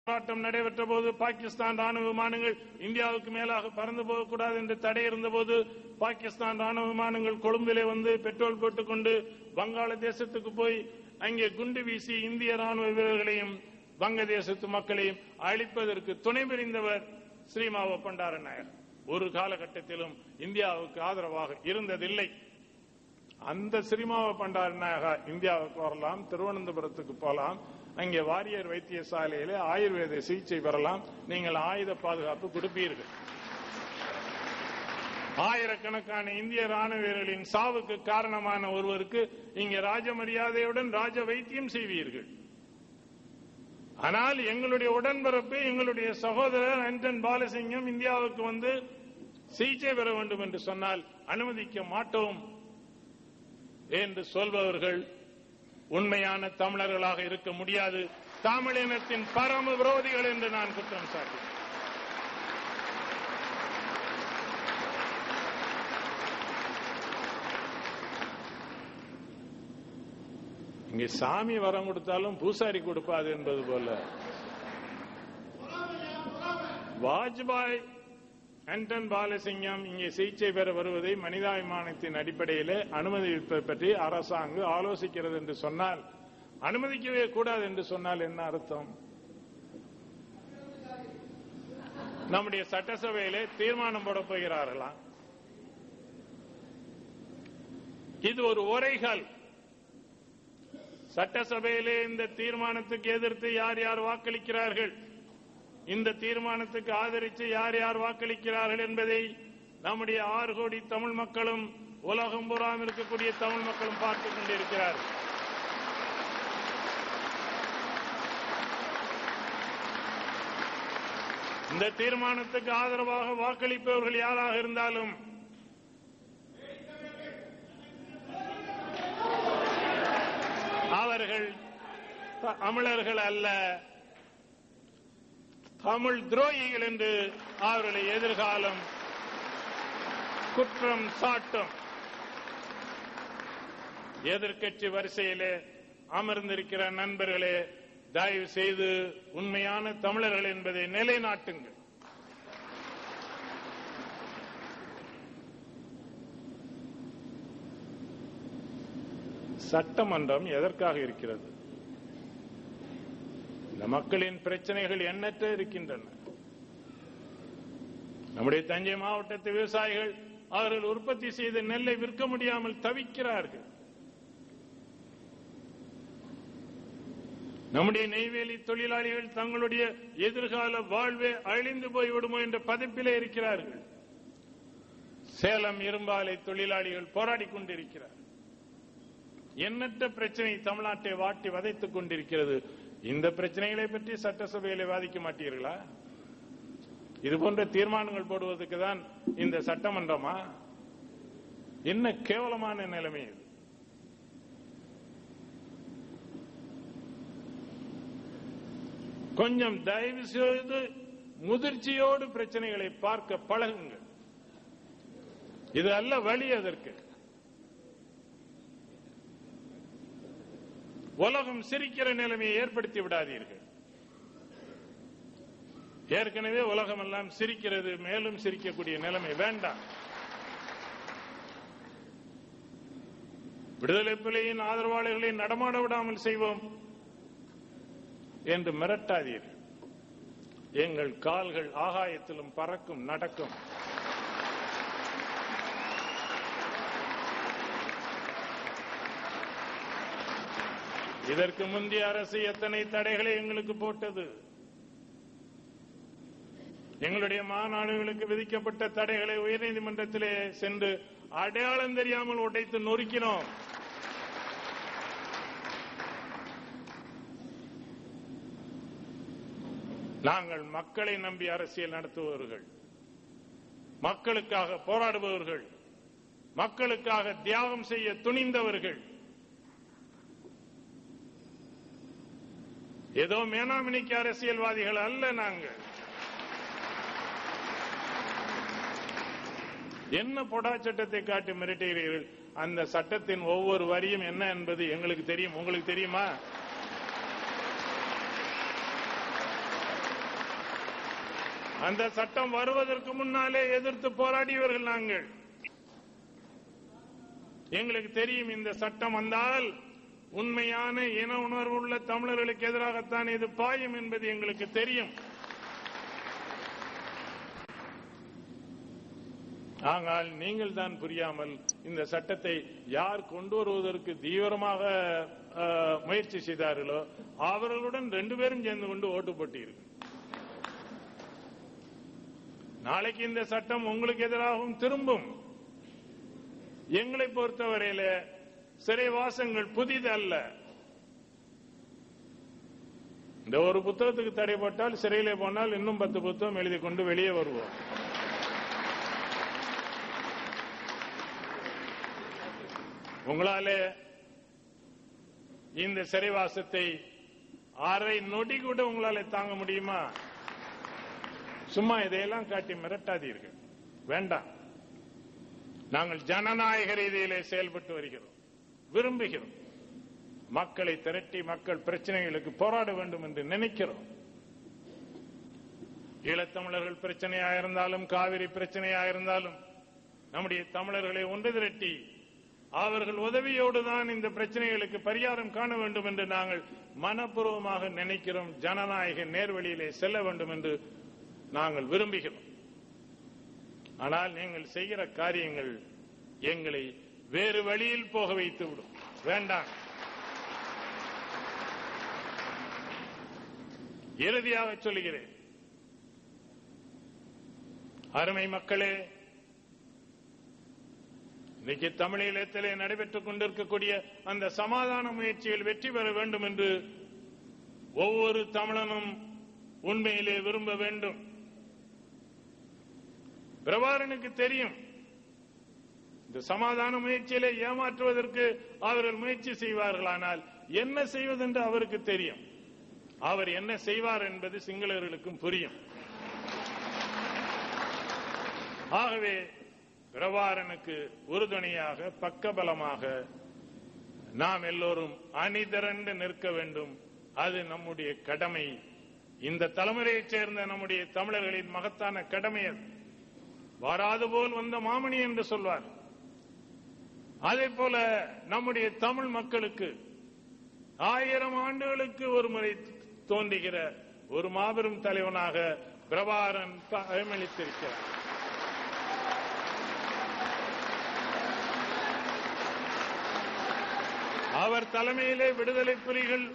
போராட்டம் நடைபெற்ற போது பாகிஸ்தான் ராணுவ விமானங்கள் இந்தியாவுக்கு மேலாக பறந்து போகக்கூடாது என்று தடை இருந்தபோது பாகிஸ்தான் ராணுவ விமானங்கள் கொழும்பிலே வந்து பெட்ரோல் போட்டுக்கொண்டு வங்காளதேசத்துக்கு போய் அங்கே குண்டு வீசி இந்திய ராணுவ வீரர்களையும் வங்கதேசத்து மக்களையும் அழிப்பதற்கு துணை புரிந்தவர் ஸ்ரீமாவோ பண்டாரநாயகா. ஒரு காலகட்டத்திலும் இந்தியாவுக்கு ஆதரவாக இருந்ததில்லை. அந்த ஸ்ரீமாவோ பண்டாரநாயகா இந்தியாவுக்கு வரலாம், திருவனந்தபுரத்துக்கு போகலாம், அங்கே வாரியர் வைத்தியசாலையிலே ஆயுர்வேத சிகிச்சை பெறலாம், நீங்கள் ஆயுத பாதுகாப்பு கொடுப்பீர்கள். ஆயிரக்கணக்கான இந்திய ராணுவ வீரர்களின் சாவுக்கு காரணமான ஒருவருக்கு இங்கே ராஜ மரியாதையுடன் ராஜ வைத்தியம் செய்வீர்கள். ஆனால் எங்களுடைய உடன்பிறப்பு, எங்களுடைய சகோதரர் ஆண்டன் பாலசிங்கம் இந்தியாவுக்கு வந்து சிகிச்சை பெற வேண்டும் என்று சொன்னால் அனுமதிக்க மாட்டோம் என்று சொல்பவர்கள் உண்மையான தமிழர்களாக இருக்க முடியாது. தமிழினத்தின் பரம விரோதிகள் என்று நான் குற்றம் சாட்டுகிறேன். இங்கே சாமி வரம் கொடுத்தாலும் பூசாரி கொடுப்பாது என்பது போல வாஜ்பாய் ஆண்டன் பாலசிங்கம் இங்கே சிகிச்சை பெற வருவதை மனிதாபிமானத்தின் அடிப்படையிலே அனுமதிப்பது பற்றி அரசாங்கம் ஆலோசிக்கிறது என்று சொன்னால், அனுமதிக்கவே கூடாது என்று சொன்னால் என்ன அர்த்தம்? நம்முடைய சட்டசபையிலே தீர்மானம் போட போகிறார்களா? இது ஒரு உரைகள். சட்டசபையிலே இந்த தீர்மானத்துக்கு எதிர்த்து யார் யார் வாக்களிக்கிறார்கள், இந்த தீர்மானத்துக்கு ஆதரித்து யார் யார் வாக்களிக்கிறார்கள் என்பதை நம்முடைய 6 கோடி தமிழ் மக்களும் உலகம் பூராம் இருக்கக்கூடிய தமிழ் மக்களும் பார்த்துக் கொண்டிருக்கிறார்கள். இந்த தீர்மானத்துக்கு ஆதரவாக வாக்களிப்பவர்கள் யாராக இருந்தாலும் அவர்கள் தமிழர்கள் அல்ல, தமிழ் துரோகிகள் என்று அவர்களை எதிர்காலம் குற்றம் சாட்டும். எதிர்க்கட்சி வரிசையிலே அமர்ந்திருக்கிற நண்பர்களே, தயவு செய்து உண்மையான தமிழர்கள் என்பதை நிலைநாட்டுங்கள். சட்டமன்றம் எதற்காக இருக்கிறது? இந்த மக்களின் பிரச்சனைகள் எண்ணற்ற இருக்கின்றன. நம்முடைய தஞ்சை மாவட்டத்து விவசாயிகள் அவர்கள் உற்பத்தி செய்த நெல்லை விற்க முடியாமல் தவிக்கிறார்கள். நம்முடைய நெய்வேலி தொழிலாளிகள் தங்களுடைய எதிர்கால வாழ்வே அழிந்து போய்விடுமோ என்ற பதப்பிலே இருக்கிறார்கள். சேலம் இரும்பாலை தொழிலாளிகள் போராடிக் கொண்டிருக்கிறார். எண்ணற்ற பிரச்சனை தமிழ்நாட்டை வாட்டி வதைத்துக் கொண்டிருக்கிறது. இந்த பிரச்சனைகளை பற்றி சட்டசபையிலே வாதிக்க மாட்டீர்களா? இதுபோன்ற தீர்மானங்கள் போடுவதற்கு தான் இந்த சட்டமன்றமா? என்ன கேவலமான நிலைமை இது! கொஞ்சம் தயவு செய்து முதிர்ச்சியோடு பிரச்சனைகளை பார்க்க பழகுங்கள். இது அல்ல வழி. அதற்கு உலகம் சிரிக்கிற நிலைமையை ஏற்படுத்தி விடாதீர்கள். ஏற்கனவே உலகம் எல்லாம் சிரிக்கிறது, மேலும் சிரிக்கக்கூடிய நிலைமை வேண்டாம். விடுதலை புலிகளின் ஆதரவாளர்களை நடமாட விடாமல் செய்வோம் என்று மிரட்டாதீர்கள். எங்கள் கால்கள் ஆகாயத்திலும் பறக்கும், நடக்கும். இதற்கு முந்தைய அரசு எத்தனை தடைகளை எங்களுக்கு போட்டது. எங்களுடைய மாநாடுகளுக்கு விதிக்கப்பட்ட தடைகளை உயர்நீதிமன்றத்திலே சென்று அடையாளம் தெரியாமல் உடைத்து நொறுக்கினோம். நாங்கள் மக்களை நம்பி அரசியல் நடத்துபவர்கள், மக்களுக்காக போராடுபவர்கள், மக்களுக்காக தியாகம் செய்ய துணிந்தவர்கள். ஏதோ மேனாமினிக்கு அரசியல்வாதிகள் அல்ல நாங்கள். என்ன பொடா சட்டத்தை காட்டி மிரட்டுகிறீர்கள்? அந்த சட்டத்தின் ஒவ்வொரு வரியும் என்ன என்பது எங்களுக்கு தெரியும். உங்களுக்கு தெரியுமா? அந்த சட்டம் வருவதற்கு முன்னாலே எதிர்த்து போராடியவர்கள் நாங்கள். எங்களுக்கு தெரியும் இந்த சட்டம் வந்தால் உண்மையான இன உணர்வு உள்ள தமிழர்களுக்கு எதிராகத்தான் இது பாயும் என்பது எங்களுக்கு தெரியும். ஆனால் நீங்கள் தான் புரியாமல் இந்த சட்டத்தை யார் கொண்டு வருவதற்கு தீவிரமாக முயற்சி செய்தார்களோ அவர்களுடன் 2 பேரும் சேர்ந்து கொண்டு ஓட்டு போட்டீர்கள். நாளைக்கு இந்த சட்டம் உங்களுக்கு எதிராகவும் திரும்பும். எங்களை பொறுத்தவரையில சிறைவாசங்கள் புதிதல்ல. இந்த ஒரு புத்தகத்துக்கு தடைப்பட்டால் சிறையிலே போனால் இன்னும் 10 புத்தகம் எழுதி கொண்டு வெளியே வருவோம். உங்களாலே இந்த சிறைவாசத்தை அரை நொடி கூட உங்களால தாங்க முடியுமா? சும்மா இதையெல்லாம் காட்டி மிரட்டாதீர்கள், வேண்டாம். நாங்கள் ஜனநாயக ரீதியிலே செயல்பட்டு வருகிறோம், விரும்புகிறோம். மக்களை திரட்டி மக்கள் பிரச்சனைகளுக்கு போராட வேண்டும் என்று நினைக்கிறோம். ஈழத்தமிழர்கள் பிரச்சனையாக இருந்தாலும் காவிரி பிரச்சனையாக இருந்தாலும் நம்முடைய தமிழர்களை ஒன்று திரட்டி அவர்கள் உதவியோடு தான் இந்த பிரச்சனைகளுக்கு பரிகாரம் காண வேண்டும் என்று நாங்கள் மனப்பூர்வமாக நினைக்கிறோம். ஜனநாயக நேர்வழியிலே செல்ல வேண்டும் என்று நாங்கள் விரும்புகிறோம். ஆனால் நீங்கள் செய்கிற காரியங்கள் எங்களை வேறு வழியில் போக வைத்துவிடும். வேண்டாம். இறுதியாக சொல்லுகிறேன், அருமை மக்களே, இன்னைக்கு தமிழீழத்திலே நடைபெற்றுக் கொண்டிருக்கக்கூடிய அந்த சமாதான முயற்சியில் வெற்றி பெற வேண்டும் என்று ஒவ்வொரு தமிழனும் உண்மையிலே விரும்ப வேண்டும். பிரபாகரனுக்கு தெரியும் இந்த சமாதான முயற்சியிலே ஏமாற்றுவதற்கு அவர்கள் முயற்சி செய்வார்களானால் என்ன செய்வதென்று அவருக்கு தெரியும். அவர் என்ன செய்வார் என்பது சிங்களர்களுக்கும் புரியும். ஆகவே பிரபாகரனுக்கு உறுதுணையாக பக்கபலமாக நாம் எல்லோரும் அணிதிரண்டு நிற்க வேண்டும். அது நம்முடைய கடமை. இந்த தலைமுறையைச் சேர்ந்த நம்முடைய தமிழர்களின் மகத்தான கடமை. அது வாராது போல் வந்த மாமணி என்று சொல்வார். அதே போல நம்முடைய தமிழ் மக்களுக்கு 1000 ஆண்டுகளுக்கு ஒரு முறை தோன்றுகிற ஒரு மாபெரும் தலைவனாக பிரபாகரன் பயமளித்திருக்கிறார். அவர் தலைமையிலே விடுதலை புலிகள்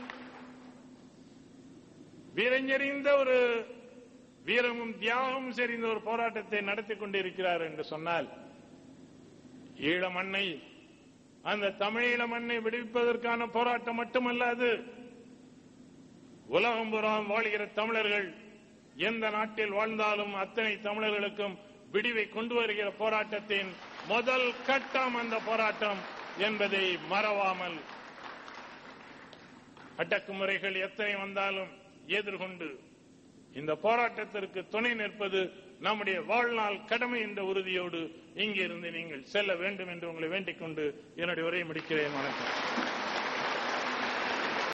வீரஞ்செறிந்த ஒரு வீரமும் தியாகமும் செறிந்த ஒரு போராட்டத்தை நடத்தி கொண்டிருக்கிறார் என்று சொன்னால், ஈழ மண்ணை, அந்த தமிழீழ மண்ணை விடுவிப்பதற்கான போராட்டம் மட்டுமல்ல, அது உலகம் புறம் வாழ்கிற தமிழர்கள் எந்த நாட்டில் வாழ்ந்தாலும் அத்தனை தமிழர்களுக்கும் விடிவை கொண்டு வருகிற போராட்டத்தின் முதல் கட்டம் அந்த போராட்டம் என்பதை மறவாமல், அடக்குமுறைகள் எத்தனை வந்தாலும் எதிர்கொண்டு இந்த போராட்டத்திற்கு துணை நிற்பது நம்முடைய வாழ்நாள் கடமை என்ற உறுதியோடு இங்கிருந்து நீங்கள் செல்ல வேண்டும் என்று உங்களை வேண்டிக் கொண்டு என்னுடைய உரையை முடிக்கிறேன். வணக்கம்.